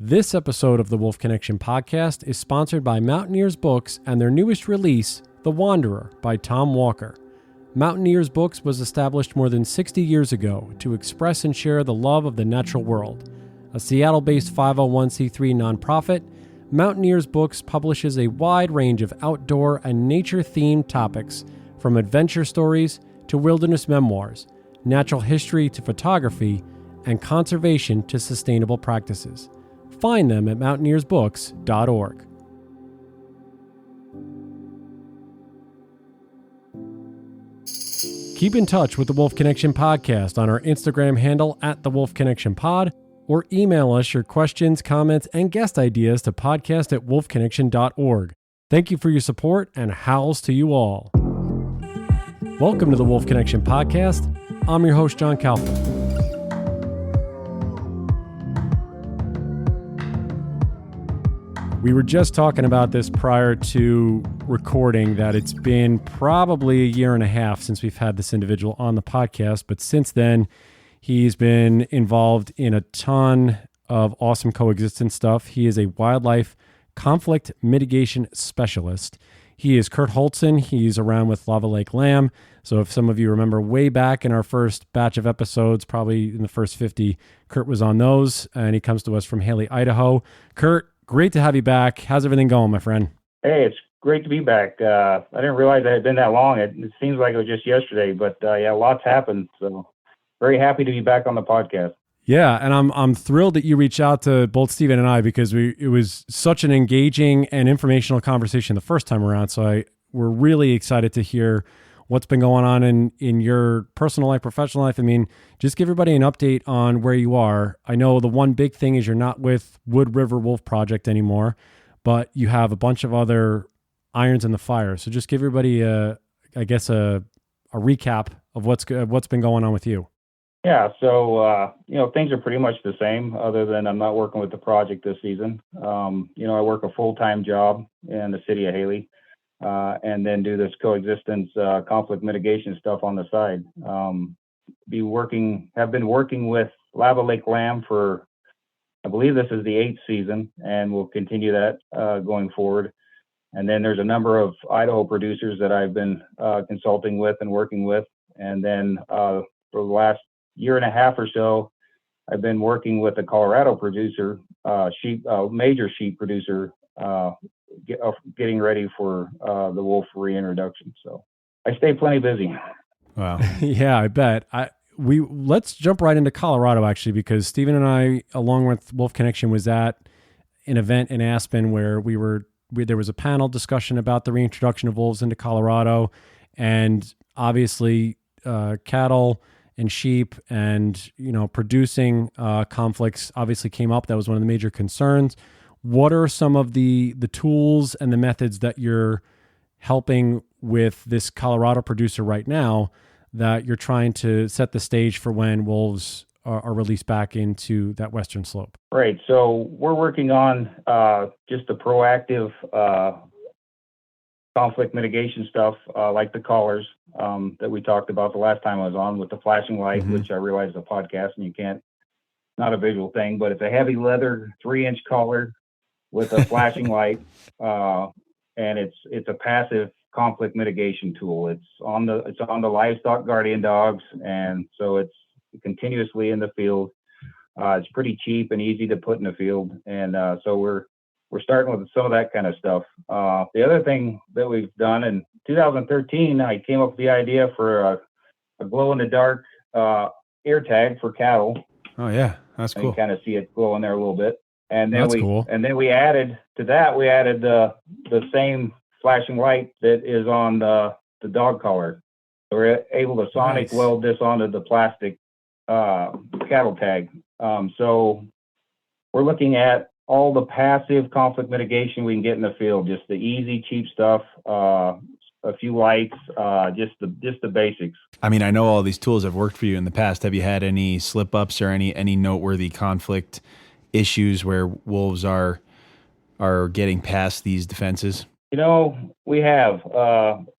This episode of the Wolf Connection podcast is sponsored by Mountaineers Books and their newest release, The Wanderer by Tom Walker. Mountaineers Books was established more than 60 years ago to express and share the love of the natural world. A Seattle-based 501c3 nonprofit, Mountaineers Books publishes a wide range of outdoor and nature-themed topics, from adventure stories to wilderness memoirs, natural history to photography, and conservation to sustainable practices. Find them at mountaineersbooks.org. Keep in touch with the Wolf Connection podcast on our Instagram handle at the Wolf Connection Pod, or email us your questions, comments, and guest ideas to podcast@wolfconnection.org. Thank you for your support, and howls to you all. Welcome to the Wolf Connection podcast. I'm your host, John Kaufman. We were just talking about this prior to recording, that it's been probably a year and a half since we've had this individual on the podcast. But since then, he's been involved in a ton of awesome coexistence stuff. He is a Wildlife Conflict Mitigation Specialist. He is Kurt Holtzen. He's around with Lava Lake Lamb. So if some of you remember way back in our first batch of episodes, probably in the first 50, Kurt was on those, and he comes to us from Haley, Idaho. Kurt, great to have you back. How's everything going, my friend? Hey, it's great to be back. I didn't realize it had been that long. It seems like it was just yesterday, but yeah, lots happened. So very happy to be back on the podcast. Yeah, and I'm thrilled that you reached out to both Steven and I, because it was such an engaging and informational conversation the first time around. So we're really excited to hear what's been going on in your personal life, professional life. I mean, just give everybody an update on where you are. I know the one big thing is you're not with Wood River Wolf Project anymore, but you have a bunch of other irons in the fire. So just give everybody a recap of what's been going on with you. Yeah, so things are pretty much the same, other than I'm not working with the project this season. I work a full-time job in the city of Haley. And then do this coexistence conflict mitigation stuff on the side. Have been working with Lava Lake Lamb for, I believe this is the 8th season, and we'll continue that going forward. And then there's a number of Idaho producers that I've been consulting with and working with. And then for the last year and a half or so, I've been working with a Colorado producer, major sheep producer, getting ready for the wolf reintroduction. So I stay plenty busy. Wow. Yeah, I bet. Let's jump right into Colorado, actually, because Steven and I, along with Wolf Connection, was at an event in Aspen where there was a panel discussion about the reintroduction of wolves into Colorado, and obviously cattle and sheep and producing conflicts obviously came up. That was one of the major concerns. What are some of the tools and the methods that you're helping with this Colorado producer right now that you're trying to set the stage for when wolves are released back into that western slope? Right. So we're working on just the proactive conflict mitigation stuff, like the collars that we talked about the last time I was on, with the flashing light, which I realize is a podcast and you can't, not a visual thing, but it's a heavy leather 3-inch collar with a flashing light, and it's a passive conflict mitigation tool. It's on the livestock guardian dogs, and so it's continuously in the field. It's pretty cheap and easy to put in the field, and so we're starting with some of that kind of stuff. The other thing that we've done in 2013, I came up with the idea for a glow in the dark ear tag for cattle. Oh yeah, that's cool. You kind of see it glow in there a little bit. And then cool. And then we added to that, the same flashing light that is on the dog collar. So we're able to sonic weld this onto the plastic cattle tag. So we're looking at all the passive conflict mitigation we can get in the field, just the easy, cheap stuff, a few lights, just the basics. I mean, I know all these tools have worked for you in the past. Have you had any slip ups or any noteworthy conflict issues where wolves are getting past these defenses? We have,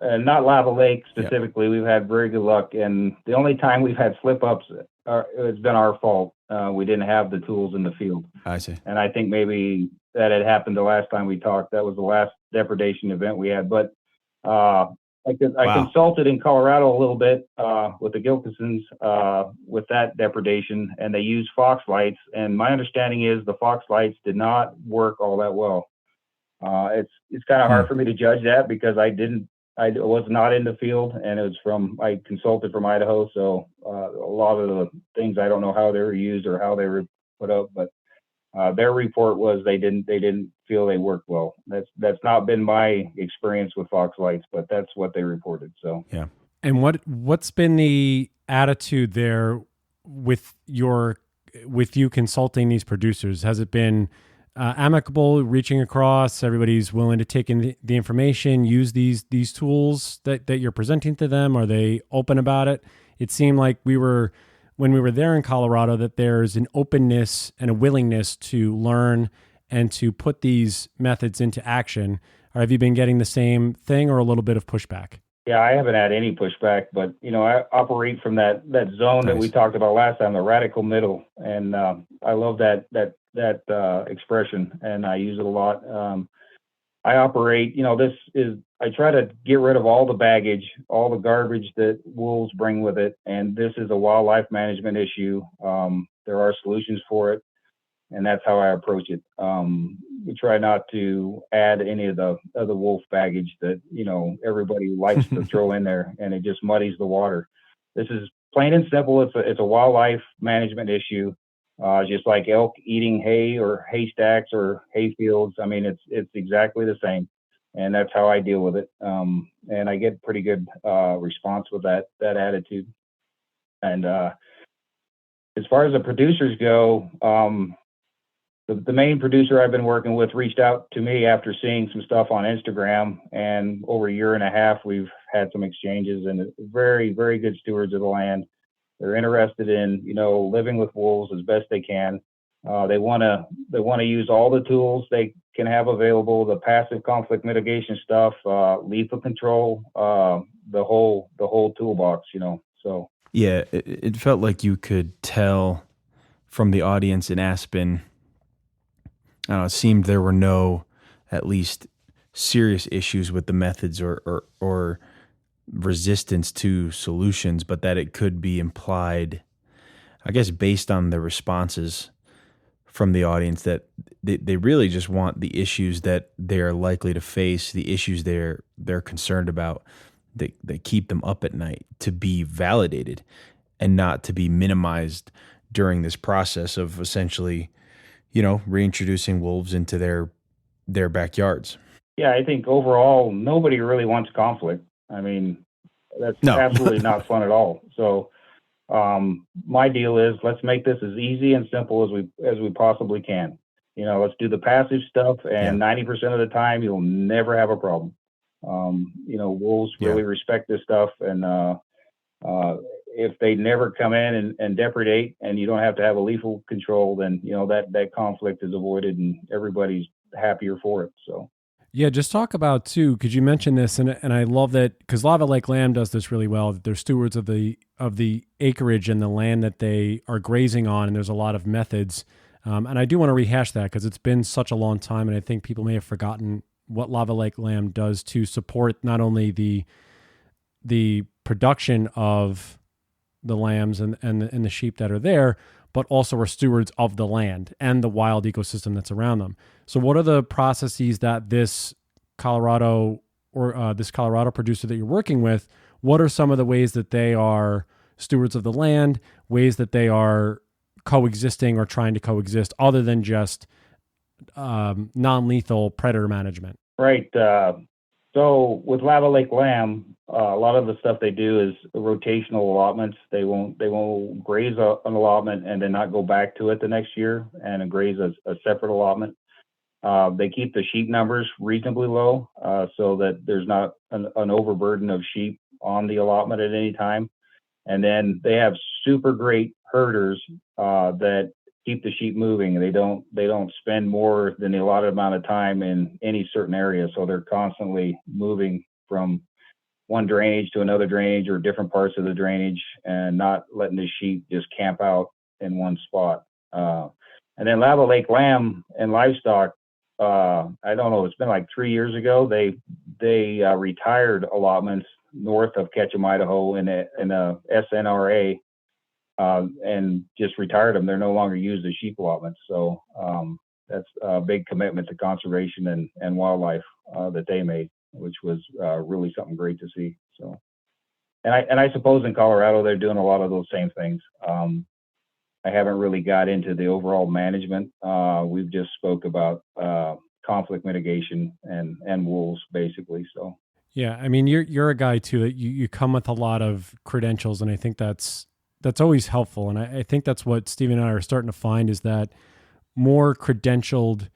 and not Lava Lake Yeah. specifically. We've had very good luck, and the only time we've had slip ups, it's been our fault. We didn't have the tools in the field, I see. and I think maybe that had happened the last time we talked. That was the last depredation event we had. But I Wow. consulted in Colorado a little bit with the Gilkisons with that depredation, and they used fox lights. And my understanding is the fox lights did not work all that well. It's kind of hard for me to judge that because I was not in the field, and I consulted from Idaho, so a lot of the things I don't know how they were used or how they were put up, but their report was they didn't feel they worked well. That's not been my experience with fox lights, but that's what they reported. So Yeah. And what's been the attitude there with you consulting these producers? Has it been amicable, reaching across? Everybody's willing to take in the information, use these tools that you're presenting to them. Are they open about it? It seemed like when we were there in Colorado, that there's an openness and a willingness to learn and to put these methods into action. Or have you been getting the same thing or a little bit of pushback? yeah, I haven't had any pushback, but I operate from that zone that we Nice. talked about last time, the radical middle, and I love that expression, and I use it a lot. I operate, I try to get rid of all the baggage, all the garbage that wolves bring with it, and this is a wildlife management issue. There are solutions for it, and that's how I approach it. We try not to add any of the other wolf baggage that everybody likes to throw in there, and it just muddies the water. This is plain and simple. It's a wildlife management issue, just like elk eating hay or haystacks or hay fields. I mean, it's exactly the same, and that's how I deal with it. And I get pretty good response with that attitude. And as far as the producers go, the main producer I've been working with reached out to me after seeing some stuff on Instagram, and over a year and a half, we've had some exchanges, and very, very good stewards of the land. They're interested in, living with wolves as best they can. They want to use all the tools they can have available, the passive conflict mitigation stuff, lethal control, the whole toolbox, So Yeah, it felt like you could tell from the audience in Aspen. I don't know, it seemed there were no, at least, serious issues with the methods or resistance to solutions, but that it could be implied, I guess, based on the responses from the audience, that they really just want the issues that they're likely to face, the issues they're concerned about, that keep them up at night, to be validated and not to be minimized during this process of essentially, reintroducing wolves into their backyards. yeah, I think overall nobody really wants conflict. I mean, that's No. absolutely not fun at all. So my deal is let's make this as easy and simple as we possibly can. Let's do the passive stuff, and 90% of the time you'll never have a problem. Wolves really respect this stuff, and if they never come in and depredate, and you don't have to have a lethal control, then that conflict is avoided, and everybody's happier for it. So. Yeah, just talk about too, because you mentioned this, and I love that, because Lava Lake Lamb does this really well. That they're stewards of the acreage and the land that they are grazing on, and there's a lot of methods. And I do want to rehash that because it's been such a long time, and I think people may have forgotten what Lava Lake Lamb does to support not only the production of the lambs and the sheep that are there, but also are stewards of the land and the wild ecosystem that's around them. So what are the processes that this Colorado producer that you're working with, what are some of the ways that they are stewards of the land, ways that they are coexisting or trying to coexist other than just non-lethal predator management? Right. So with Lava Lake Lamb, a lot of the stuff they do is rotational allotments. They won't graze an allotment and then not go back to it the next year and graze a separate allotment. They keep the sheep numbers reasonably low so that there's not an overburden of sheep on the allotment at any time. And then they have super great herders that keep the sheep moving. They don't spend more than the allotted amount of time in any certain area. So they're constantly moving from one drainage to another drainage or different parts of the drainage, and not letting the sheep just camp out in one spot. And then Lava Lake lamb and livestock, I don't know, it's been like 3 years ago, they retired allotments north of Ketchum, Idaho in a SNRA, and just retired them. They're no longer used as sheep allotments. So that's a big commitment to conservation and wildlife that they made, which was really something great to see. So, and I suppose in Colorado they're doing a lot of those same things. I haven't really got into the overall management. We've just spoke about conflict mitigation and wolves basically. So Yeah, I mean, you're a guy too that you come with a lot of credentials, and I think that's always helpful. And I think that's what Steve and I are starting to find, is that more credentialed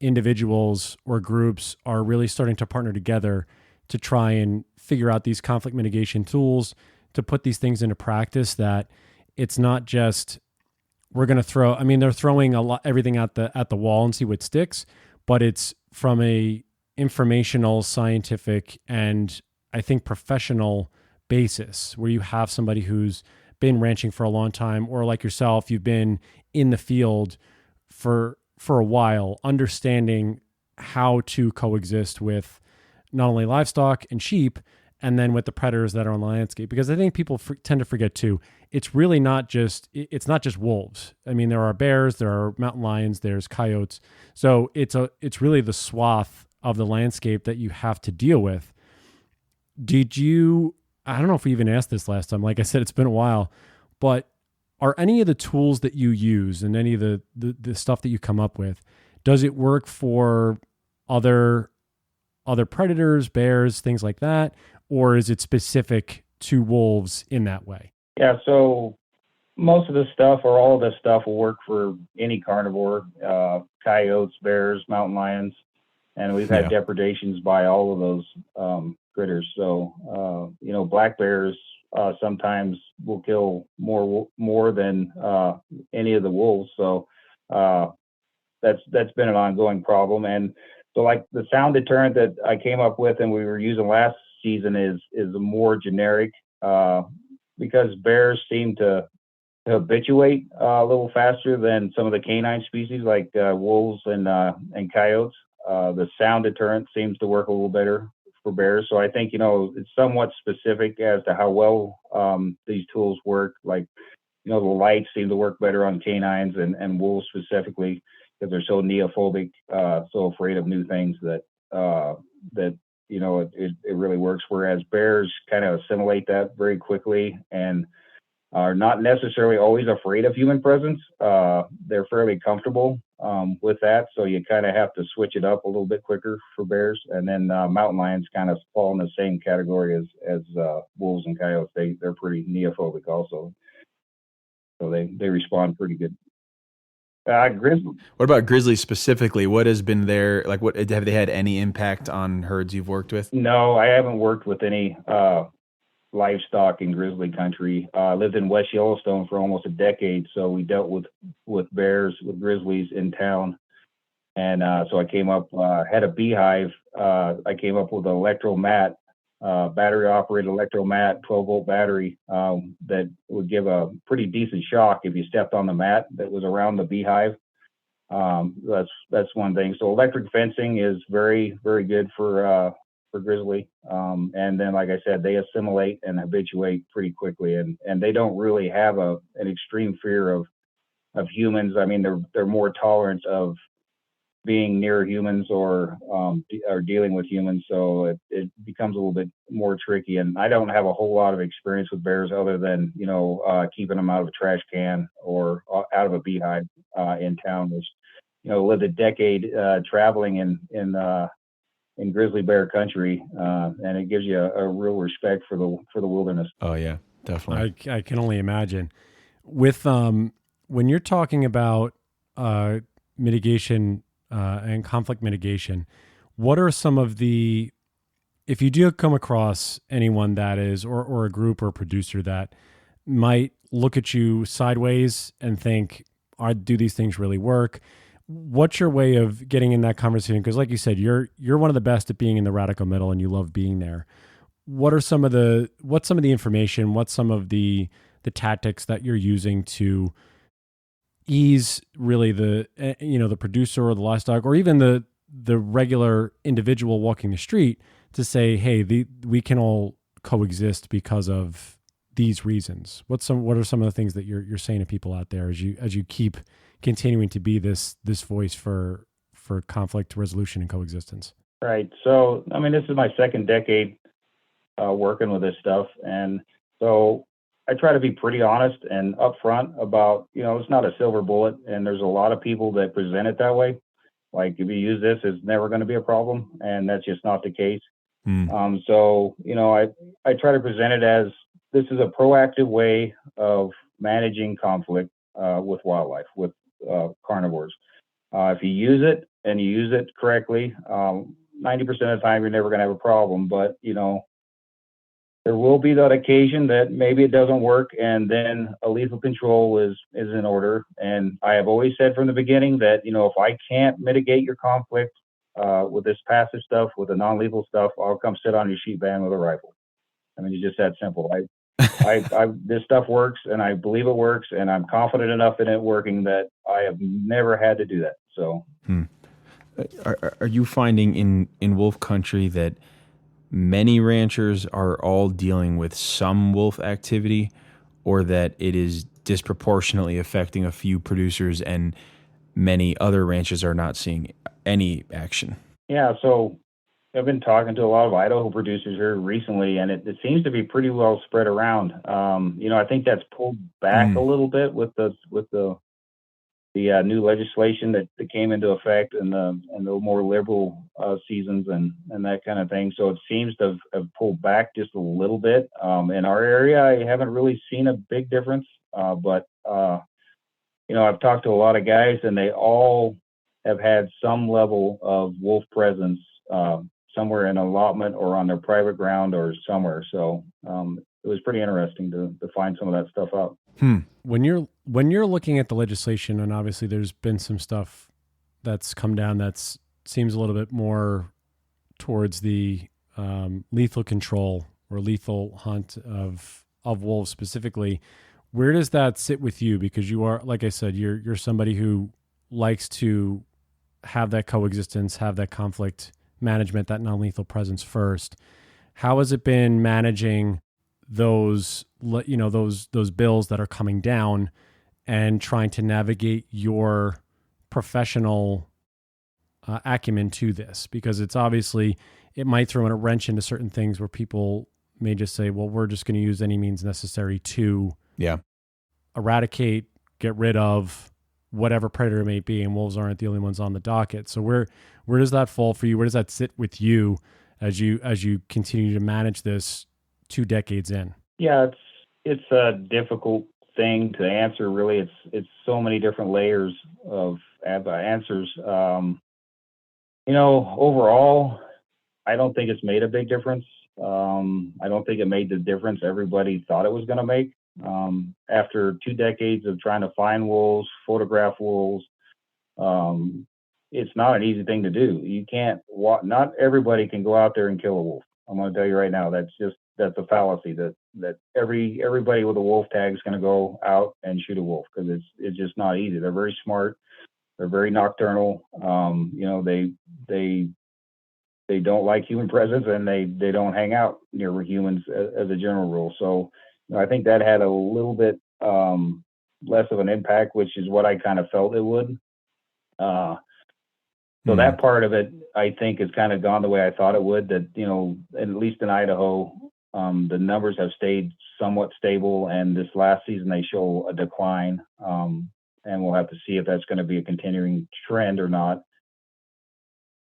individuals or groups are really starting to partner together to try and figure out these conflict mitigation tools, to put these things into practice. That it's not just we're going to throw. I mean, they're throwing everything at the wall and see what sticks, but it's from a informational, scientific, and I think professional basis, where you have somebody who's been ranching for a long time, or like yourself, you've been in the field for a while, understanding how to coexist with not only livestock and sheep, and then with the predators that are on the landscape. Because I think people tend to forget too, it's really not just wolves. I mean, there are bears, there are mountain lions, there's coyotes. So it's really the swath of the landscape that you have to deal with. I don't know if we even asked this last time. Like I said, it's been a while, but are any of the tools that you use and any of the stuff that you come up with, does it work for other predators, bears, things like that? Or is it specific to wolves in that way? Yeah, so most of this stuff, or all of this stuff, will work for any carnivore, coyotes, bears, mountain lions, and we've had depredations by all of those critters. So black bears sometimes will kill more than any of the wolves. So that's been an ongoing problem. And so, like, the sound deterrent that I came up with and we were using last season is a more generic, because bears seem to habituate a little faster than some of the canine species like wolves and coyotes. The sound deterrent seems to work a little better for bears. So I think, it's somewhat specific as to how well these tools work. Like, the lights seem to work better on canines and wolves specifically, because they're so neophobic, so afraid of new things that it really works. Whereas bears kind of assimilate that very quickly and are not necessarily always afraid of human presence. They're fairly comfortable with that. So you kind of have to switch it up a little bit quicker for bears. And then mountain lions kind of fall in the same category as wolves and coyotes. They're pretty neophobic also. So they respond pretty good. Grizzly. What about grizzlies specifically? What has been their, like, what have they had any impact on herds you've worked with? No, I haven't worked with any livestock in grizzly country. Lived in West Yellowstone for almost a decade, so we dealt with bears, with grizzlies in town. And so I came up, had a beehive. I came up with an electromat, battery operated electromat, 12-volt battery, that would give a pretty decent shock if you stepped on the mat that was around the beehive. That's one thing. So electric fencing is very, very good for grizzly. And then, like I said, they assimilate and habituate pretty quickly, and they don't really have an extreme fear of humans. I mean, they're more tolerant of being near humans or dealing with humans. So it becomes a little bit more tricky. And I don't have a whole lot of experience with bears other than, keeping them out of a trash can or out of a beehive in town, which, lived a decade traveling in grizzly bear country. And it gives you a real respect for the wilderness. Oh yeah, definitely. I can only imagine. With when you're talking about mitigation and conflict mitigation, what are some of if you do come across anyone that is, or a group or a producer that might look at you sideways and think, do these things really work? What's your way of getting in that conversation? Because like you said, you're one of the best at being in the radical middle and you love being there. What's some of the information, what's some of the tactics that you're using to ease really the the producer or the livestock or even the regular individual walking the street to say, hey, we can all coexist because of these reasons? What are some of the things that you're saying to people out there as you keep continuing to be this voice for conflict resolution and coexistence? Right. So, I mean, this is my second decade working with this stuff, and so I try to be pretty honest and upfront about, it's not a silver bullet, and there's a lot of people that present it that way. Like, if you use this, it's never going to be a problem, and that's just not the case. So, I try to present it as this is a proactive way of managing conflict with wildlife, with carnivores. If you use it and you use it correctly, 90% of the time you're never going to have a problem. But, there will be that occasion that maybe it doesn't work, and then a lethal control is in order. And I have always said from the beginning that, if I can't mitigate your conflict with this passive stuff, with the non-lethal stuff, I'll come sit on your sheep band with a rifle. I mean, it's just that simple. This stuff works, and I believe it works, and I'm confident enough in it working that I have never had to do that. So, are you finding in wolf country that many ranchers are all dealing with some wolf activity, or that it is disproportionately affecting a few producers and many other ranches are not seeing any action? Yeah, so I've been talking to a lot of Idaho producers here recently, and it seems to be pretty well spread around. I think that's pulled back a little bit with the new legislation that came into effect and the more liberal seasons and that kind of thing. So it seems to have pulled back just a little bit. In our area, I haven't really seen a big difference, but I've talked to a lot of guys, and they all have had some level of wolf presence somewhere in an allotment or on their private ground or somewhere. So it was pretty interesting to find some of that stuff out. When you're looking at the legislation, and obviously there's been some stuff that's come down that seems a little bit more towards the lethal control or lethal hunt of wolves specifically. Where does that sit with you? Because you are, like I said, you're somebody who likes to have that coexistence, have that conflict management, that non-lethal presence first. How has it been managing those bills that are coming down and trying to navigate your professional acumen to this? Because it's obviously, it might throw in a wrench into certain things where people may just say, well, we're just going to use any means necessary to eradicate, get rid of whatever predator it may be, and wolves aren't the only ones on the docket. So where does that fall for you? Where does that sit with you as you continue to manage this 2 decades in? Yeah, it's a difficult thing to answer. Really, it's so many different layers of answers. Overall, I don't think it's made a big difference. I don't think it made the difference everybody thought it was going to make. After 2 decades of trying to find wolves, photograph wolves, it's not an easy thing to do. You can't. Not everybody can go out there and kill a wolf. I'm going to tell you right now. That's a fallacy. That everybody with a wolf tag is going to go out and shoot a wolf, because it's just not easy. They're very smart. They're very nocturnal. They don't like human presence, and they don't hang out near humans as a general rule. So I think that had a little bit less of an impact, which is what I kind of felt it would. So that part of it, I think, has kind of gone the way I thought it would. That, at least in Idaho, the numbers have stayed somewhat stable, and this last season they show a decline. And we'll have to see if that's going to be a continuing trend or not.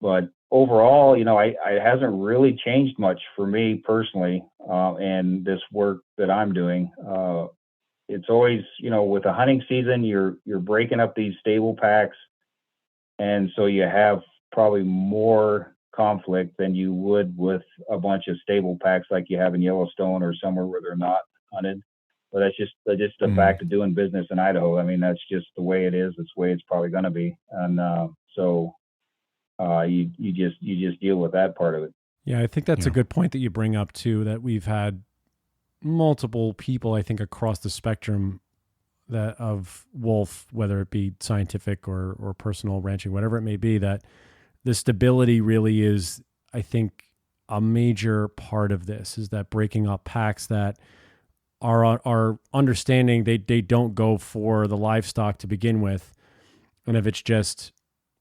But overall, it hasn't really changed much for me personally, and this work that I'm doing. It's always, with the hunting season, you're breaking up these stable packs, and so you have probably more conflict than you would with a bunch of stable packs like you have in Yellowstone or somewhere where they're not hunted. but that's just the fact of doing business in Idaho. I mean, that's just the way it is. It's the way it's probably going to be. And you just deal with that part of it. Yeah, I think that's a good point that you bring up too, that we've had multiple people, I think, across the spectrum that of wolf, whether it be scientific or personal ranching, whatever it may be, that the stability really is, I think, a major part of this, is that breaking up packs that are understanding they don't go for the livestock to begin with. And if it's just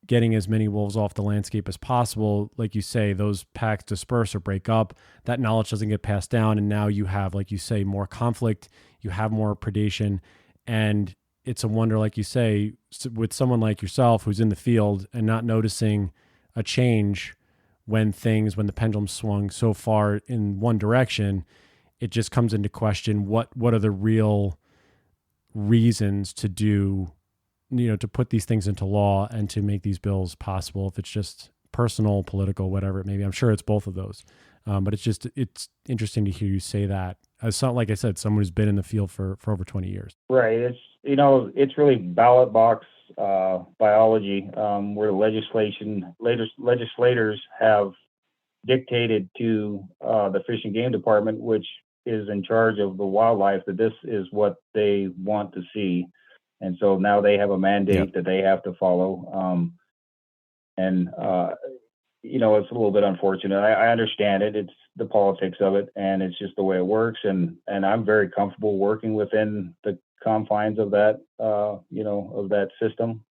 getting as many wolves off the landscape as possible, like you say, those packs disperse or break up, that knowledge doesn't get passed down. And now you have, like you say, more conflict, you have more predation. And it's a wonder, like you say, with someone like yourself who's in the field and not noticing a change when the pendulum swung so far in one direction, it just comes into question what are the real reasons to do, to put these things into law and to make these bills possible. If it's just personal, political, whatever it may be. I'm sure it's both of those. But it's interesting to hear you say that. As like I said, someone who's been in the field for over 20 years. Right. It's really ballot box biology, where legislators have dictated to the Fish and Game Department, which is in charge of the wildlife, that this is what they want to see. And so now they have a mandate that they have to follow. It's a little bit unfortunate. I understand it. It's the politics of it, and it's just the way it works. And I'm very comfortable working within the confines of that, of that system.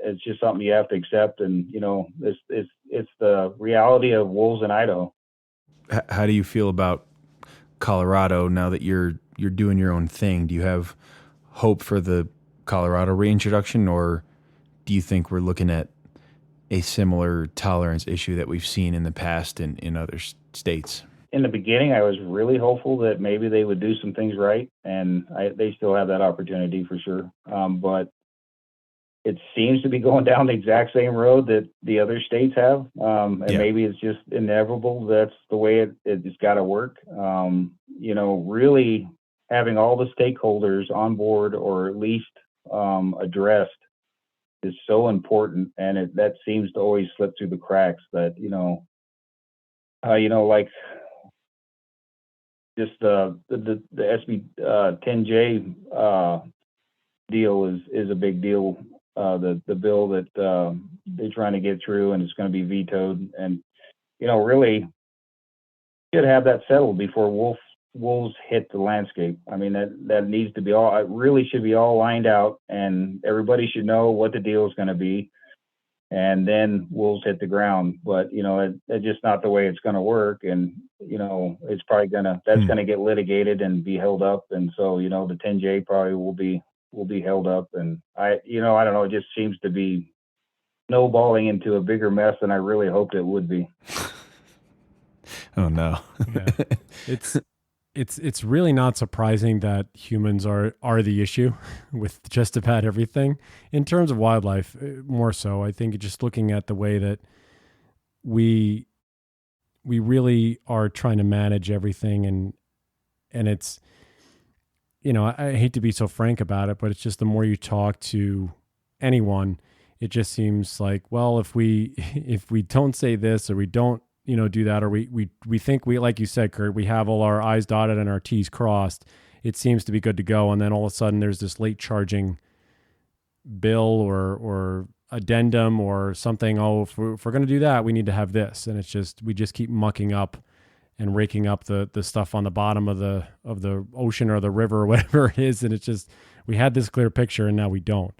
It's just something you have to accept. And, it's the reality of wolves in Idaho. How do you feel about Colorado now that you're doing your own thing? Do you have hope for the Colorado reintroduction, or do you think we're looking at a similar tolerance issue that we've seen in the past in other states? In the beginning, I was really hopeful that maybe they would do some things right, and they still have that opportunity for sure. But it seems to be going down the exact same road that the other states have, maybe it's just inevitable. That's the way it's got to work. Really having all the stakeholders on board, or at least addressed, is so important, and that seems to always slip through the cracks. That like just the SB 10J deal is a big deal. The bill that they're trying to get through, and it's going to be vetoed, and really should have that settled before wolves hit the landscape. I mean, that needs to be it really should be all lined out, and everybody should know what the deal is going to be, and then wolves hit the ground. But it's just not the way it's going to work, and it's probably that's going to get litigated and be held up, and so the 10J probably will be held up, and I don't know, it just seems to be snowballing into a bigger mess than I really hoped it would be. Oh no. Yeah. It's really not surprising that humans are the issue with just about everything in terms of wildlife. More so, I think, just looking at the way that we really are trying to manage everything, and it's, I hate to be so frank about it, but it's just the more you talk to anyone, it just seems like, well, if we don't say this, or we don't do that, or we think like you said, Kurt, we have all our I's dotted and our T's crossed, it seems to be good to go. And then all of a sudden there's this late charging bill or addendum or something. Oh, if we're going to do that, we need to have this. And it's just, we just keep mucking up and raking up the stuff on the bottom of the ocean or the river or whatever it is. And it's just, we had this clear picture and now we don't.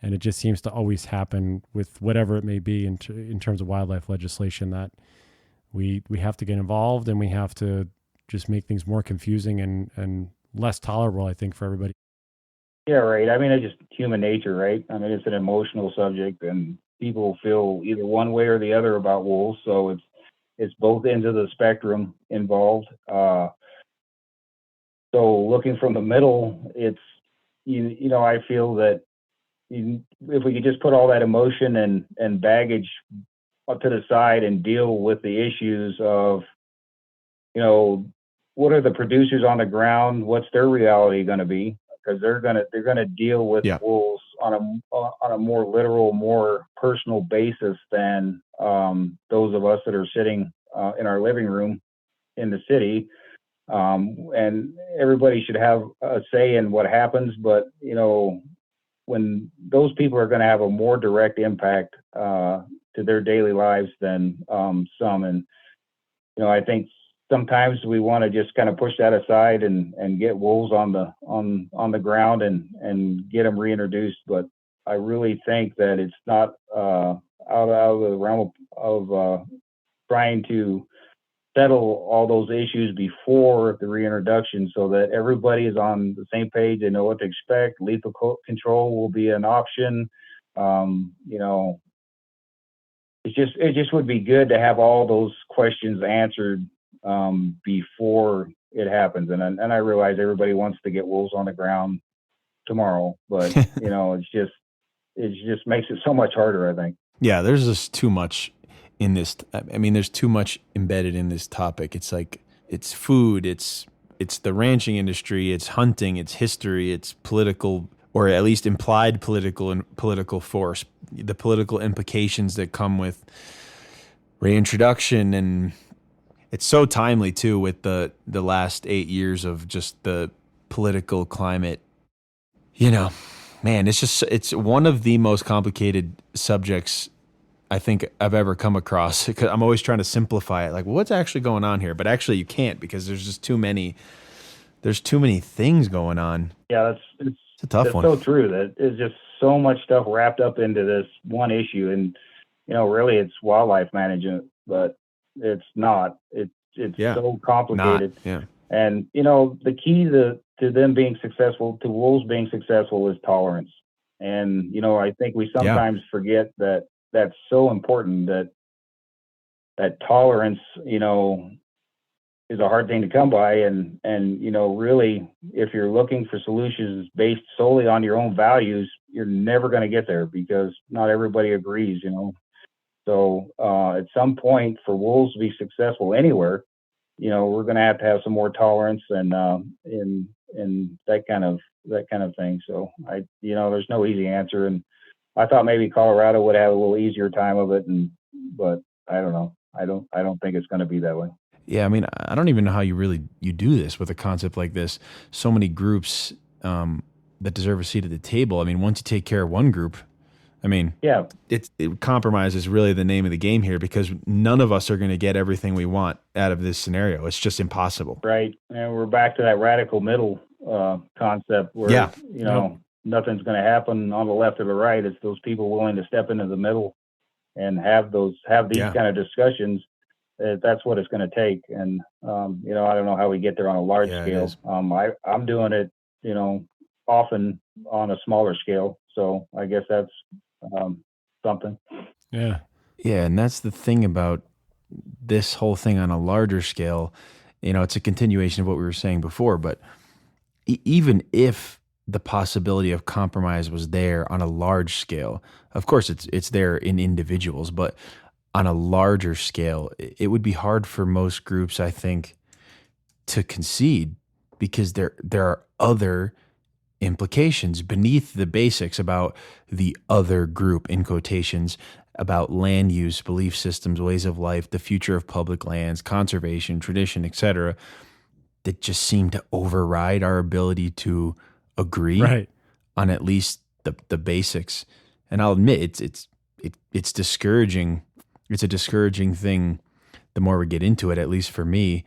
And it just seems to always happen with whatever it may be in terms of wildlife legislation, that we have to get involved, and we have to just make things more confusing and less tolerable, I think, for everybody. Yeah, right. I mean, it's just human nature, right? I mean, it's an emotional subject, and people feel either one way or the other about wolves. So it's both ends of the spectrum involved. So looking from the middle, it's, I feel that if we could just put all that emotion and baggage up to the side and deal with the issues of, what are the producers on the ground? What's their reality going to be? Because they're gonna deal with wolves on a more literal, more personal basis than those of us that are sitting in our living room in the city. And everybody should have a say in what happens, but when those people are going to have a more direct impact to their daily lives than some. And I think sometimes we want to just kind of push that aside and get wolves on the ground and get them reintroduced. But I really think that it's not out of the realm of trying to settle all those issues before the reintroduction, so that everybody is on the same page. They know what to expect. Lethal control will be an option. It just would be good to have all those questions answered before it happens. And I realize everybody wants to get wolves on the ground tomorrow, but it just makes it so much harder, I think. Yeah, there's just too much in this. I mean, there's too much embedded in this topic. It's like, it's food, it's the ranching industry, it's hunting, it's history, it's political, or at least implied political force, the political implications that come with reintroduction. And it's so timely too, with the last 8 years of just the political climate. Man, it's one of the most complicated subjects I think I've ever come across, because I'm always trying to simplify it. Like, what's actually going on here? But actually you can't, because there's just too many things going on. Yeah, it's a tough one. It's so true that it's just so much stuff wrapped up into this one issue. And, really it's wildlife management, but it's not. It's so complicated. Yeah. And, the key to them being successful, to wolves being successful, is tolerance. And, I think we sometimes forget that that's so important, that tolerance, is a hard thing to come by. And, really, if you're looking for solutions based solely on your own values, you're never going to get there, because not everybody agrees, So at some point, for wolves to be successful anywhere, we're going to have some more tolerance and that kind of thing. So there's no easy answer. And I thought maybe Colorado would have a little easier time of it, but I don't know. I don't think it's going to be that way. Yeah, I mean, I don't even know how you do this with a concept like this. So many groups that deserve a seat at the table. I mean, once you take care of one group, I mean, yeah, compromise is really the name of the game here, because none of us are going to get everything we want out of this scenario. It's just impossible. Right. And we're back to that radical middle concept where, nothing's going to happen on the left or the right. It's those people willing to step into the middle and have these kind of discussions. That's what it's going to take. And, I don't know how we get there on a large scale. I'm doing it, often on a smaller scale. So I guess that's something. Yeah. Yeah. And that's the thing about this whole thing on a larger scale. It's a continuation of what we were saying before, but even if the possibility of compromise was there on a large scale, of course it's there in individuals, but on a larger scale, it would be hard for most groups, I think, to concede, because there are other implications beneath the basics about the other group, in quotations, about land use, belief systems, ways of life, the future of public lands, conservation, tradition, etc., that just seem to override our ability to agree on at least the basics. And I'll admit it's discouraging. It's a discouraging thing the more we get into it, at least for me.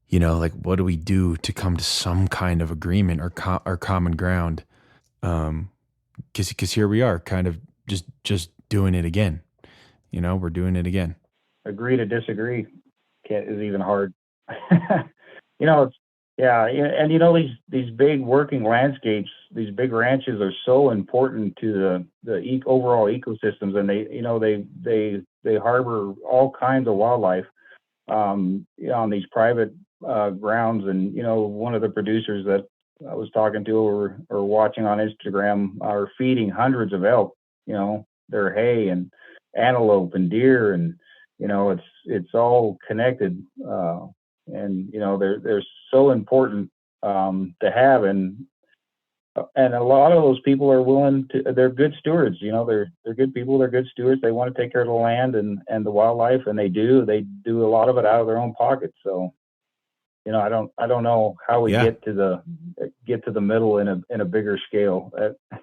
Like, what do we do to come to some kind of agreement or common ground? Because here we are, kind of just doing it again. We're doing it again. Agree to disagree is even hard. These big working landscapes, these big ranches are so important to the overall ecosystems, and they harbor all kinds of wildlife on these private grounds. And one of the producers that I was talking to or watching on Instagram are feeding hundreds of elk, their hay and antelope and deer, and it's all connected. and they're so important to have, and a lot of those people are willing to. They're good stewards. They're good people. They're good stewards. They want to take care of the land and the wildlife, and they do. They do a lot of it out of their own pockets. So, I don't know how we get to the middle in a bigger scale.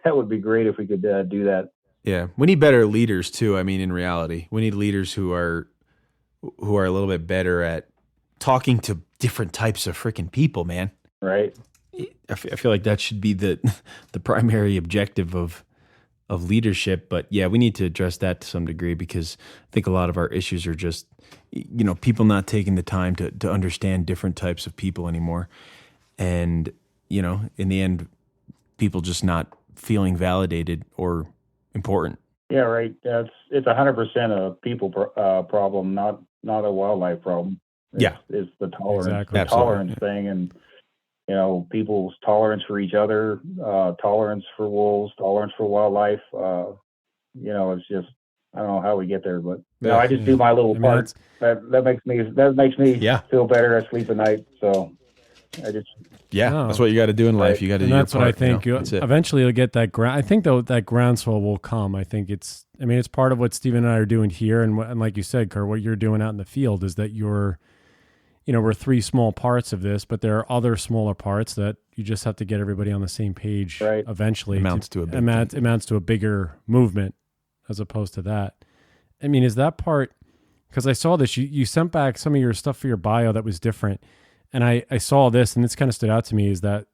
That would be great if we could do that. Yeah, we need better leaders too. I mean, in reality, we need leaders who are a little bit better at talking to different types of freaking people, man. Right. I feel like that should be the primary objective of leadership. But yeah, we need to address that to some degree, because I think a lot of our issues are just, people not taking the time to understand different types of people anymore. And, in the end, people just not feeling validated or important. Yeah, right. It's 100% a people problem, not a wildlife problem. It's the tolerance, exactly. Tolerance thing, and people's tolerance for each other, tolerance for wolves, tolerance for wildlife. It's just, I don't know how we get there, but I just do my little part. That makes me feel better. I sleep at night, so I just. Yeah, that's what you got to do in life. You got to do your part. That's what I think. Eventually, you'll get that ground. I think though that groundswell will come. I think it's part of what Stephen and I are doing here, and like you said, Kurt, what you're doing out in the field is that we're three small parts of this, but there are other smaller parts that you just have to get everybody on the same page. Right. Eventually, amounts to a bigger movement, as opposed to that. Is that part? Because I saw this. You sent back some of your stuff for your bio that was different. And I saw this, and this kind of stood out to me, is that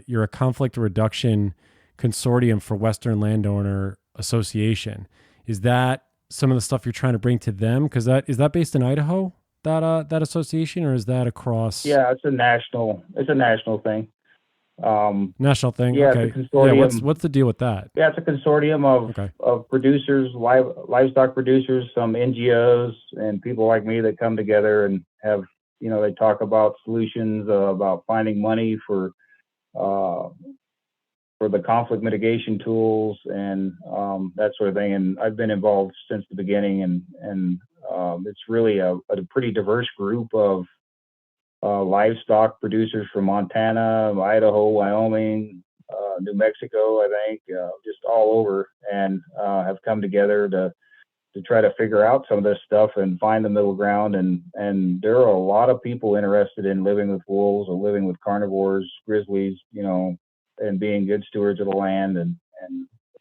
you're a Conflict Reduction Consortium for Western Landowner Association. Is that some of the stuff you're trying to bring to them? Because is that based in Idaho, that association, or is that across? Yeah, it's a national thing. National thing. Yeah, okay. It's a consortium. Yeah, what's the deal with that? Yeah, it's a consortium of producers, livestock producers, some NGOs, and people like me that come together and have. They talk about solutions, about finding money for the conflict mitigation tools and that sort of thing. And I've been involved since the beginning, and it's really a pretty diverse group of livestock producers from Montana, Idaho, Wyoming, New Mexico, I think, just all over, and have come together to try to figure out some of this stuff and find the middle ground. And there are a lot of people interested in living with wolves or living with carnivores, grizzlies, and being good stewards of the land. And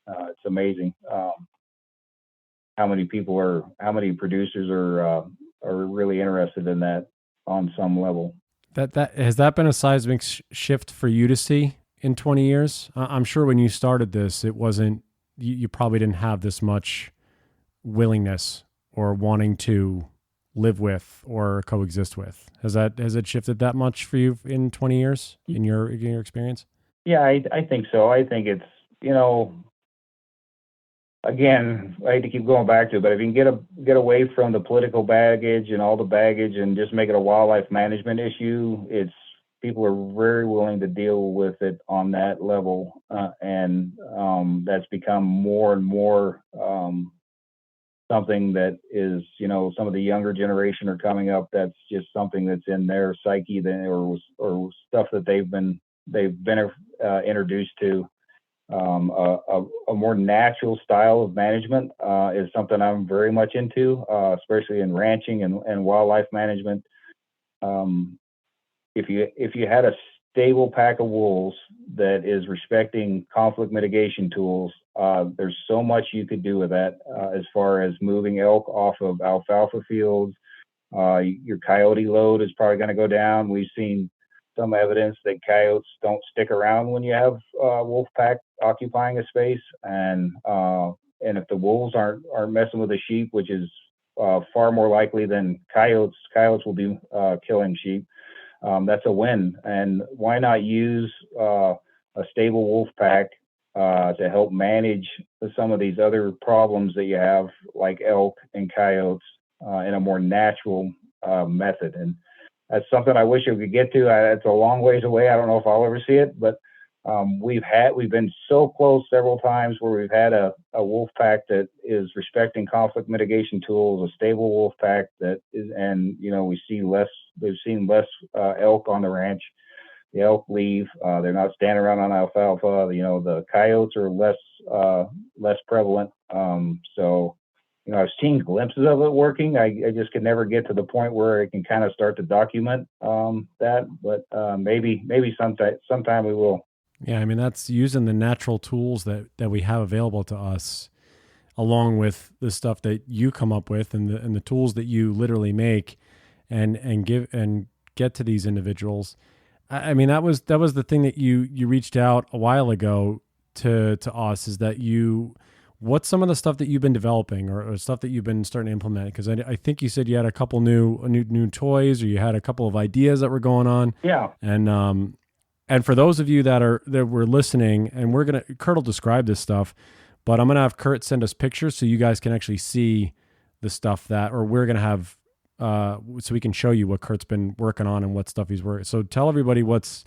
it's amazing how many producers are really interested in that on some level. That has that been a seismic shift for you to see in 20 years? I'm sure when you started this, it wasn't, you probably didn't have this much willingness or wanting to live with or coexist with. Has it shifted that much for you in 20 years in your experience? Yeah, I think so. I think it's, again, I hate to keep going back to it, but if you can get away from the political baggage and all the baggage and just make it a wildlife management issue, people are very willing to deal with it on that level. And that's become more and more something that is, some of the younger generation are coming up. That's just something that's in their psyche or stuff that they've been introduced to. A more natural style of management is something I'm very much into, especially in ranching and wildlife management. If you had a stable pack of wolves that is respecting conflict mitigation tools, there's so much you could do with that as far as moving elk off of alfalfa fields. Your coyote load is probably going to go down. We've seen some evidence that coyotes don't stick around when you have wolf pack occupying a space, and if the wolves aren't messing with the sheep, which is far more likely than coyotes will be killing sheep. That's a win. And why not use a stable wolf pack to help manage some of these other problems that you have, like elk and coyotes, in a more natural method? And that's something I wish I could get to. It's a long ways away. I don't know if I'll ever see it, but We've been so close several times where we've had a wolf pack that is respecting conflict mitigation tools, a stable wolf pack that is, and we've seen less elk on the ranch. The elk leave. They're not standing around on alfalfa. The coyotes are less prevalent. So I've seen glimpses of it working. I just could never get to the point where I can kind of start to document that. But maybe sometime we will. Yeah, I mean, that's using the natural tools that we have available to us, along with the stuff that you come up with and the tools that you literally make and give and get to these individuals. I mean, that was the thing that you reached out a while ago to us, is that what's some of the stuff that you've been developing or stuff that you've been starting to implement? Because I think you said you had a couple new toys, or you had a couple of ideas that were going on. Yeah. And for those of you that were listening, and Kurt will describe this stuff, but I'm gonna have Kurt send us pictures so you guys can actually see the stuff we're gonna have, so we can show you what Kurt's been working on and what stuff he's working. So tell everybody what's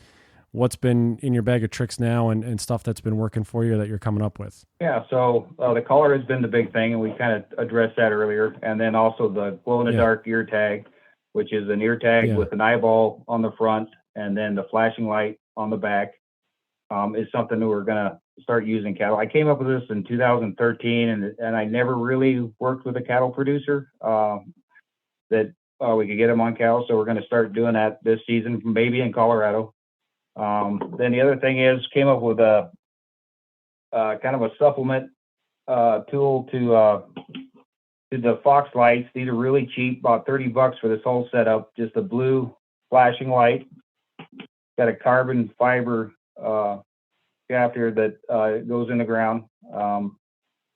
been in your bag of tricks now and stuff that's been working for you that you're coming up with. Yeah, so the collar has been the big thing, and we kind of addressed that earlier. And then also the glow-in-the-dark ear tag, which is an ear tag with an eyeball on the front and then the flashing light on the back, is something that we're going to start using cattle. I came up with this in 2013, and I never really worked with a cattle producer that we could get them on cattle. So we're going to start doing that this season, maybe in Colorado. Then the other thing is came up with a kind of a supplement tool to the Fox lights. These are really cheap, about $30 for this whole setup. Just a blue flashing light. Got a carbon fiber shaft here that goes in the ground.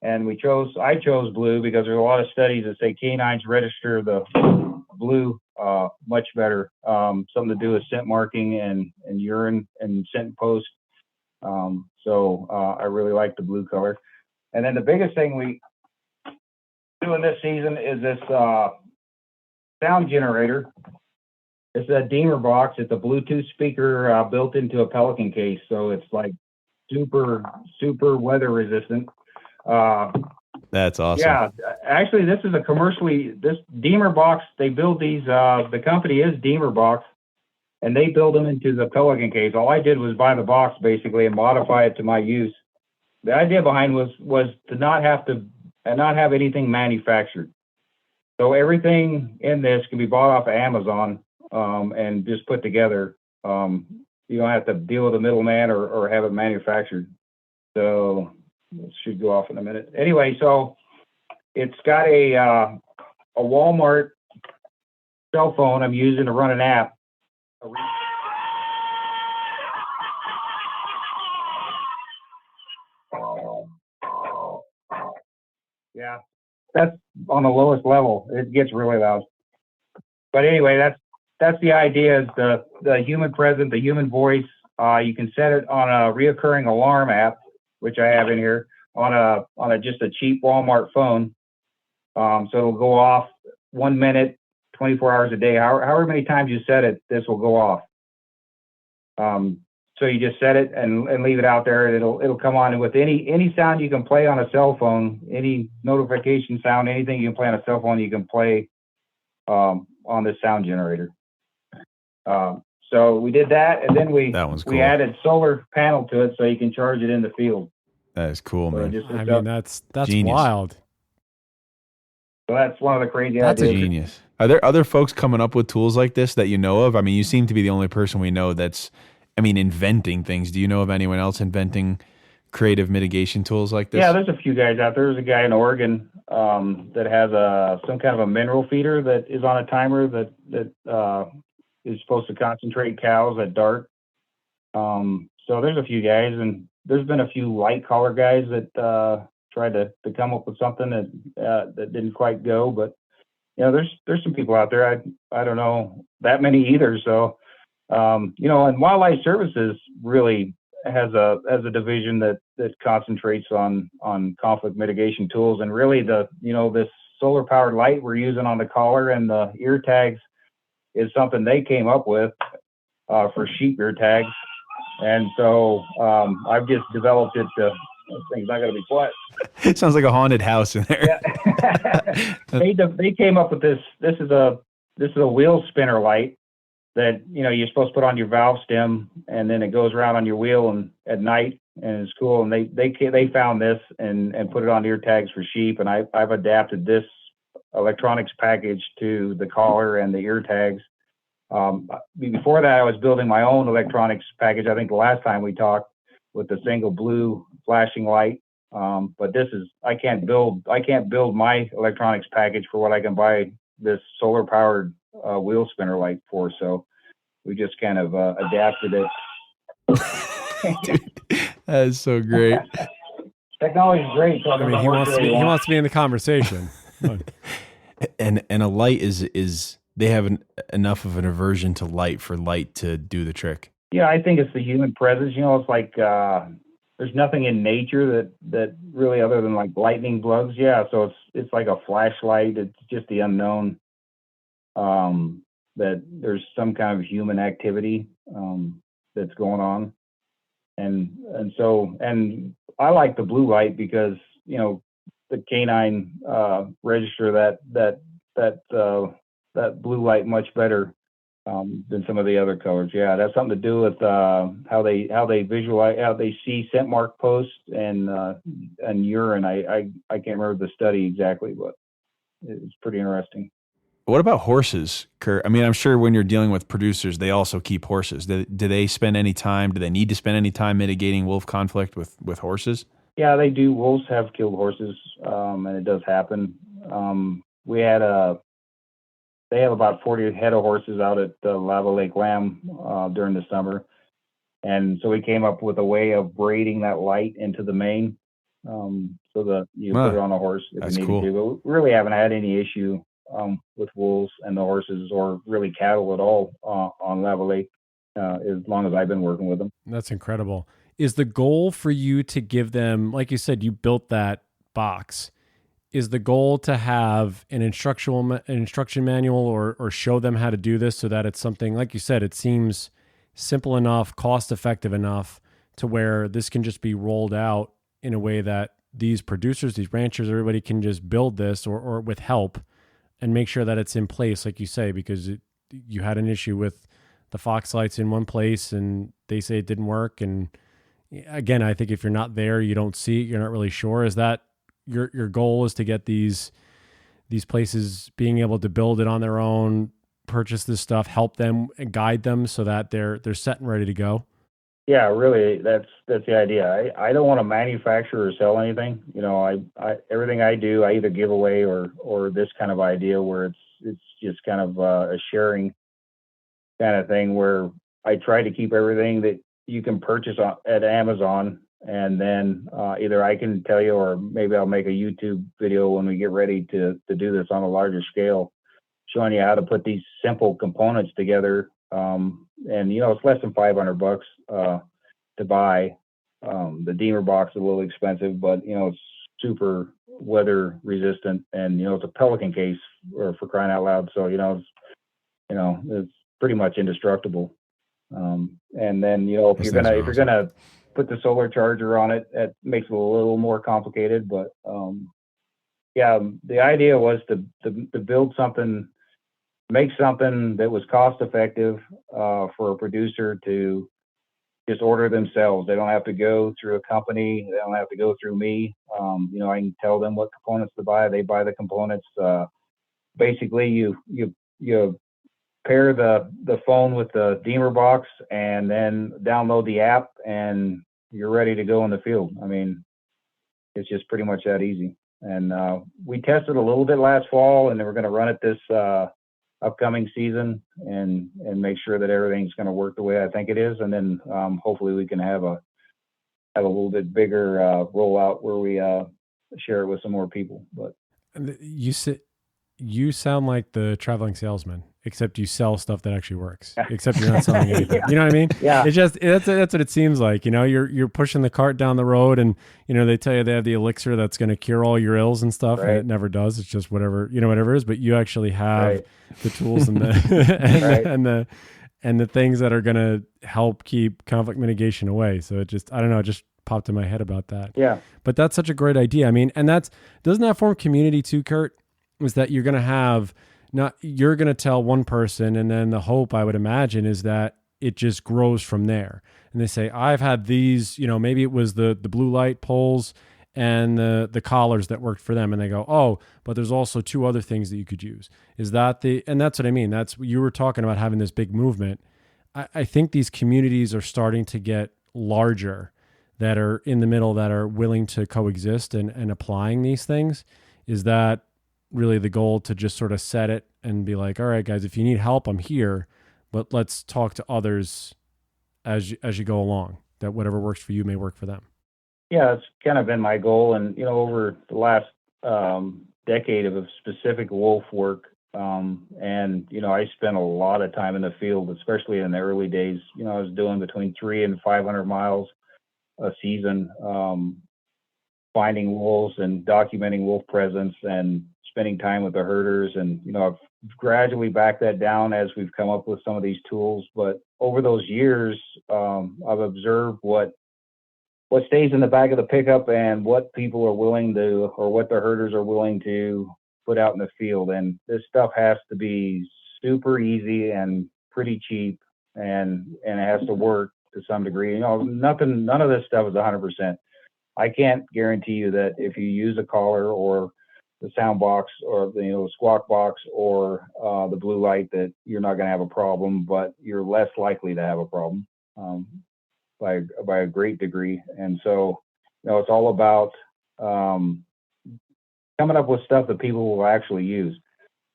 And I chose blue because there's a lot of studies that say canines register the blue much better. Something to do with scent marking and urine and scent post. So I really like the blue color. And then the biggest thing we doing this season is this sound generator. It's a Deemer box. It's a Bluetooth speaker built into a Pelican case, so it's like super weather resistant. That's awesome. Yeah, actually, this is this Deemer box. They build these. The company is Deemer box, and they build them into the Pelican case. All I did was buy the box basically and modify it to my use. The idea behind was to not have anything manufactured. So everything in this can be bought off of Amazon and just put together. You don't have to deal with a middleman or have it manufactured. So it should go off in a minute. Anyway, so it's got a Walmart cell phone I'm using to run an app. Yeah, that's on the lowest level. It gets really loud. But anyway, that's the idea, is the human presence, the human voice. You can set it on a reoccurring alarm app, which I have in here, on just a cheap Walmart phone. So it'll go off 1 minute, 24 hours a day. However many times you set it, this will go off. So you just set it and leave it out there, and it'll come on. And with any sound you can play on a cell phone, any notification sound, anything you can play on a cell phone, you can play on this sound generator. So we did that, and then we added solar panel to it so you can charge it in the field. That is cool, man. I mean, that's wild. So that's one of the crazy ideas. That's a genius. Are there other folks coming up with tools like this that you know of? I mean, you seem to be the only person we know that's, inventing things. Do you know of anyone else inventing creative mitigation tools like this? Yeah, there's a few guys out there. There's a guy in Oregon that has some kind of a mineral feeder that is on a timer that is supposed to concentrate cows at dark. So there's a few guys, and there's been a few light collar guys that tried to come up with something that didn't quite go. But there's some people out there. I don't know that many either. So and Wildlife Services really has a division that concentrates on conflict mitigation tools, and really this solar powered light we're using on the collar and the ear tags is something they came up with for sheep ear tags. And so I've just developed it to, this thing's not going to be quiet. It sounds like a haunted house in there. Yeah. They came up with this. This is a wheel spinner light that, you're supposed to put on your valve stem, and then it goes around on your wheel and at night, and it's cool. And they found this and put it on ear tags for sheep. And I've adapted this electronics package to the collar and the ear tags. Before that, I was building my own electronics package. I think the last time we talked, with the single blue flashing light. But I can't build my electronics package for what I can buy this solar powered wheel spinner light for. So we just kind of adapted it. Dude, that is so great. Technology is great. I mean, he wants to be in the conversation. And a light is they have enough of an aversion to light for light to do the trick. Yeah, I think it's the human presence. It's like there's nothing in nature that really, other than like lightning bugs. Yeah, so it's like a flashlight. It's just the unknown that there's some kind of human activity that's going on, and so I like the blue light because the canine register that blue light much better than some of the other colors. Yeah, that's something to do with how they visualize, how they see scent mark posts and urine. I can't remember the study exactly, but it's pretty interesting. What about horses, Kurt? I mean, I'm sure when you're dealing with producers, they also keep horses. Do they spend any time? Do they need to spend any time mitigating wolf conflict with horses? Yeah, they do. Wolves have killed horses, and it does happen. They have about 40 head of horses out at Lava Lake Lamb during the summer. And so we came up with a way of braiding that light into the mane so that you put it on a horse if you need to. But we really haven't had any issue with wolves and the horses, or really cattle at all on Lava Lake as long as I've been working with them. That's incredible. Is the goal for you to give them, like you said, you built that box, is the goal to have an instruction manual or show them how to do this so that it's something, like you said, it seems simple enough, cost effective enough to where this can just be rolled out in a way that these producers, these ranchers, everybody can just build this or with help and make sure that it's in place, like you say, because you had an issue with the Fox lights in one place and they say it didn't work. And again, I think if you're not there, you don't see it, you're not really sure. Is that your goal, is to get these places being able to build it on their own, purchase this stuff, help them and guide them so that they're set and ready to go? Yeah, really, that's the idea. I don't want to manufacture or sell anything. I everything I do, I either give away or this kind of idea where it's just kind of a sharing kind of thing, where I try to keep everything that you can purchase at Amazon. And then either I can tell you, or maybe I'll make a YouTube video when we get ready to do this on a larger scale, showing you how to put these simple components together. And it's less than $500 to buy. The Deemer box is a little expensive, but it's super weather resistant, and it's a Pelican case for crying out loud. So it's pretty much indestructible. And then if you're gonna put the solar charger on it, that makes it a little more complicated. But the idea was to build something, make something that was cost effective for a producer to just order themselves. They don't have to go through a company. They don't have to go through me. I can tell them what components to buy. They buy the components. Basically, you pair the phone with the Deemer box and then download the app, and you're ready to go in the field. I mean, it's just pretty much that easy. And we tested a little bit last fall, and then we're going to run it this upcoming season and make sure that everything's going to work the way I think it is. And then hopefully we can have a little bit bigger rollout where we share it with some more people. But you sound like the traveling salesman, except you sell stuff that actually works, except you're not selling anything. Yeah. You know what I mean? Yeah. It's just, that's what it seems like. You're pushing the cart down the road, and, they tell you they have the elixir that's going to cure all your ills and stuff. Right. And it never does. It's just whatever it is, but you actually have the tools and the, and the things that are going to help keep conflict mitigation away. So it just, I don't know, it just popped in my head about that. Yeah. But that's such a great idea. I mean, and doesn't that form community too, Kurt? Is that you're going to have, you're going to tell one person, and then the hope, I would imagine, is that it just grows from there. And they say, I've had these, maybe it was the blue light poles and the collars that worked for them. And they go, oh, but there's also 2 other things that you could use. And that's what I mean. That's, you were talking about having this big movement. I think these communities are starting to get larger that are in the middle, that are willing to coexist and applying these things. Is that really the goal, to just sort of set it and be like, all right, guys, if you need help, I'm here, but let's talk to others as you go along, that whatever works for you may work for them. Yeah, it's kind of been my goal. And, over the last decade of specific wolf work, and, I spent a lot of time in the field, especially in the early days. I was doing between 300 and 500 miles a season, finding wolves and documenting wolf presence and spending time with the herders. And, I've gradually backed that down as we've come up with some of these tools. But over those years, I've observed what stays in the back of the pickup and what people are willing to, or what the herders are willing to put out in the field. And this stuff has to be super easy and pretty cheap, and it has to work to some degree. None of this stuff is 100%. I can't guarantee you that if you use a collar or the sound box or the squawk box or the blue light, that you're not going to have a problem, but you're less likely to have a problem by a great degree. And so, it's all about coming up with stuff that people will actually use,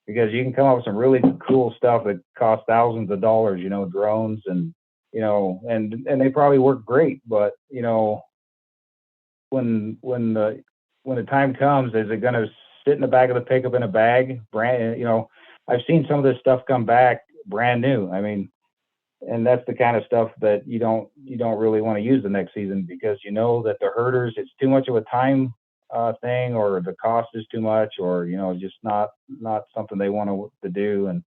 because you can come up with some really cool stuff that costs thousands of dollars, drones and and they probably work great, but when the time comes, is it going to sit in the back of the pickup in a bag? I've seen some of this stuff come back brand new. I mean, and that's the kind of stuff that you don't really want to use the next season, because that the herders, it's too much of a time thing, or the cost is too much, or just not something they want to do. And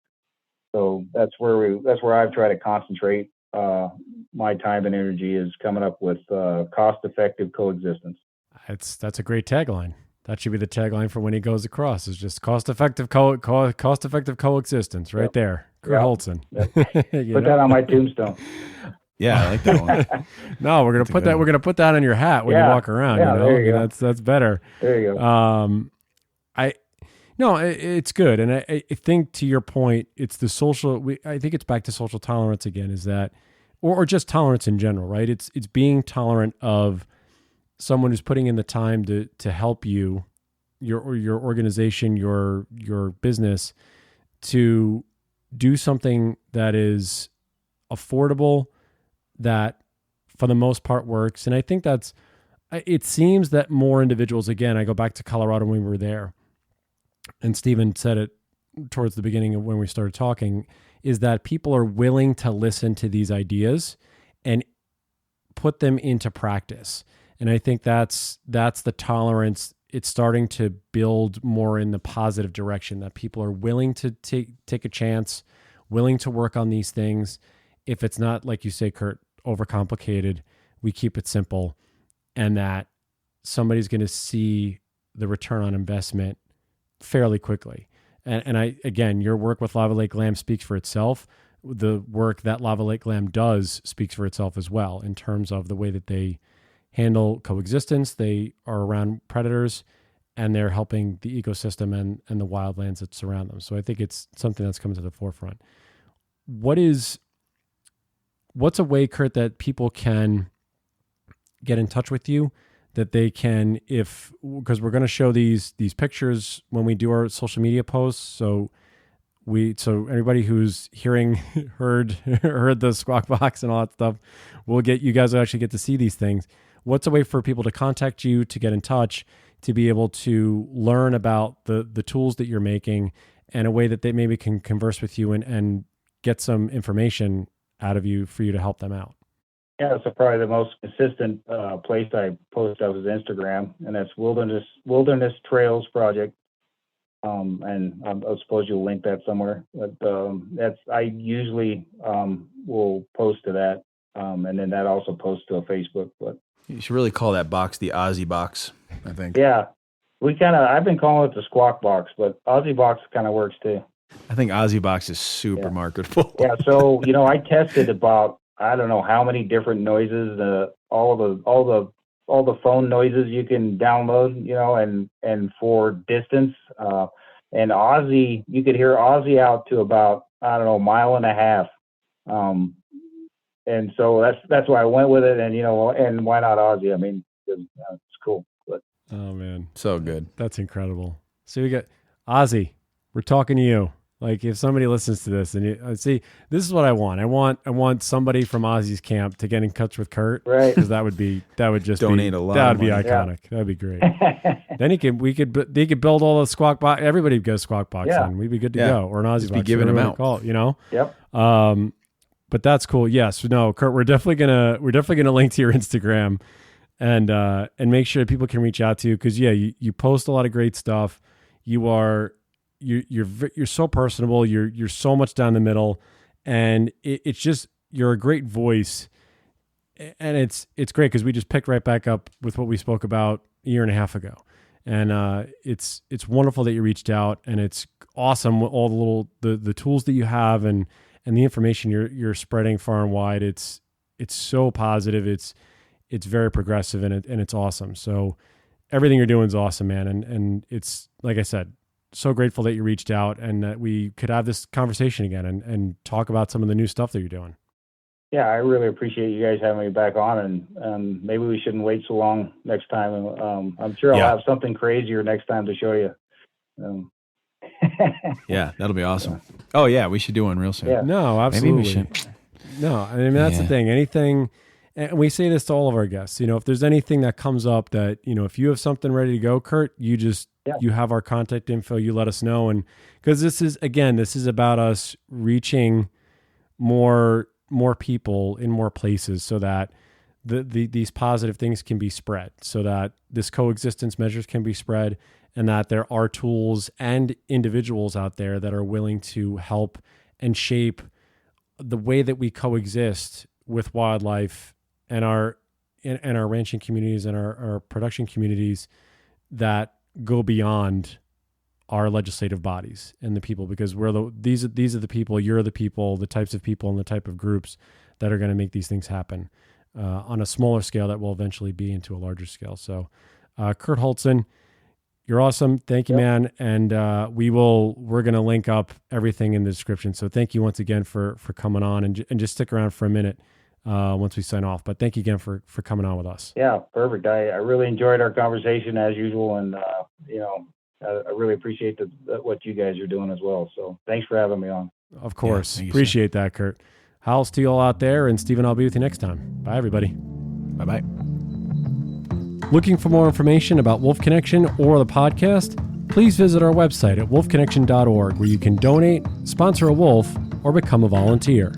so that's where I've tried to concentrate my time and energy, is coming up with cost-effective coexistence. That's a great tagline. That should be the tagline for when he goes across, is just cost-effective coexistence, right there. Kurt Holtzen. Yep. Put that on my tombstone. Yeah, I like that one. No, we're gonna put that on your hat when you walk around. Yeah, there you go. That's better. There you go. It's good, and I think, to your point, it's the social. I think it's back to social tolerance again. Is that, or just tolerance in general, right? It's being tolerant of someone who's putting in the time to help you, your organization, your business, to do something that is affordable, that for the most part works. And I think it seems that more individuals, again, I go back to Colorado when we were there, and Stephen said it towards the beginning of when we started talking, is that people are willing to listen to these ideas and put them into practice. And I think that's the tolerance. It's starting to build more in the positive direction, that people are willing to take a chance, willing to work on these things. If it's not, like you say, Kurt, overcomplicated, we keep it simple, and that somebody's going to see the return on investment fairly quickly. And again, your work with Lava Lake Lamb speaks for itself. The work that Lava Lake Lamb does speaks for itself as well, in terms of the way that they handle coexistence. They are around predators, and they're helping the ecosystem and the wildlands that surround them. So I think it's something that's coming to the forefront. What's a way, Kurt, that people can get in touch with you, that they can, because we're going to show these pictures when we do our social media posts. So everybody who's heard the squawk box and all that stuff, you guys will actually get to see these things. What's a way for people to contact you, to get in touch, to be able to learn about the tools that you're making, and a way that they maybe can converse with you and get some information out of you for you to help them out? Yeah, so probably the most consistent place I post of is Instagram, and that's Wilderness Trails Project. And I suppose you'll link that somewhere. But I usually will post to that, and then that also posts to a Facebook. But you should really call that box the Aussie box, I think. Yeah, I've been calling it the squawk box, but Aussie box kind of works too. I think Aussie box is super marketable. Yeah, so I tested about I don't know how many different noises, all the phone noises you can download, and for distance, and Aussie, you could hear Aussie out to about I don't know a mile and a half, and so that's why I went with it, and and why not Aussie? I mean, it's cool. But oh man, so good. That's incredible. So we got Ozzy. We're talking to you. Like if somebody listens to this and you see, this is what I want. I want somebody from Ozzy's camp to get in touch with Kurt, right? Because that would just donate a lot. That would be iconic. Yeah. That'd be great. Then they could build all the squawk box. Everybody would get a squawk box in. We'd be good to go. Or an Ozzy box. Be giving them out. Call it, Yep. But that's cool. Yes. No, Kurt. We're definitely gonna link to your Instagram, and make sure that people can reach out to you because you post a lot of great stuff. You're so personable. You're so much down the middle, and it's just you're a great voice, and it's great because we just picked right back up with what we spoke about a year and a half ago, and it's wonderful that you reached out, and it's awesome all the tools that you have and the information you're spreading far and wide. It's so positive. It's very progressive, and it's awesome. So everything you're doing is awesome, man, and it's like I said. So grateful that you reached out and that we could have this conversation again and talk about some of the new stuff that you're doing. Yeah, I really appreciate you guys having me back on, and maybe we shouldn't wait so long next time. I'm sure I'll have something crazier next time to show you. Yeah, that'll be awesome. Oh yeah, we should do one real soon. Yeah. No, absolutely. Maybe we should. No, I mean that's the thing. Anything, and we say this to all of our guests. If there's anything that comes up that if you have something ready to go, Kurt, you have our contact info. You let us know, and because this is about us reaching more people in more places, so that these positive things can be spread, so that this coexistence measures can be spread, and that there are tools and individuals out there that are willing to help and shape the way that we coexist with wildlife and our ranching communities and our production communities that go beyond our legislative bodies and the people, because these are the people, you're the people, the types of people and the type of groups that are going to make these things happen on a smaller scale that will eventually be into a larger scale. So Kurt Holtzen, you're awesome. Thank you, man. And we're going to link up everything in the description. So thank you once again for coming on and just stick around for a minute once we sign off. But thank you again for coming on with us. Yeah, perfect. I really enjoyed our conversation as usual. And, I really appreciate what you guys are doing as well. So thanks for having me on. Of course. Appreciate that, Kurt. Howls to you all out there. And Stephen, I'll be with you next time. Bye, everybody. Bye-bye. Looking for more information about Wolf Connection or the podcast? Please visit our website at wolfconnection.org, where you can donate, sponsor a wolf, or become a volunteer.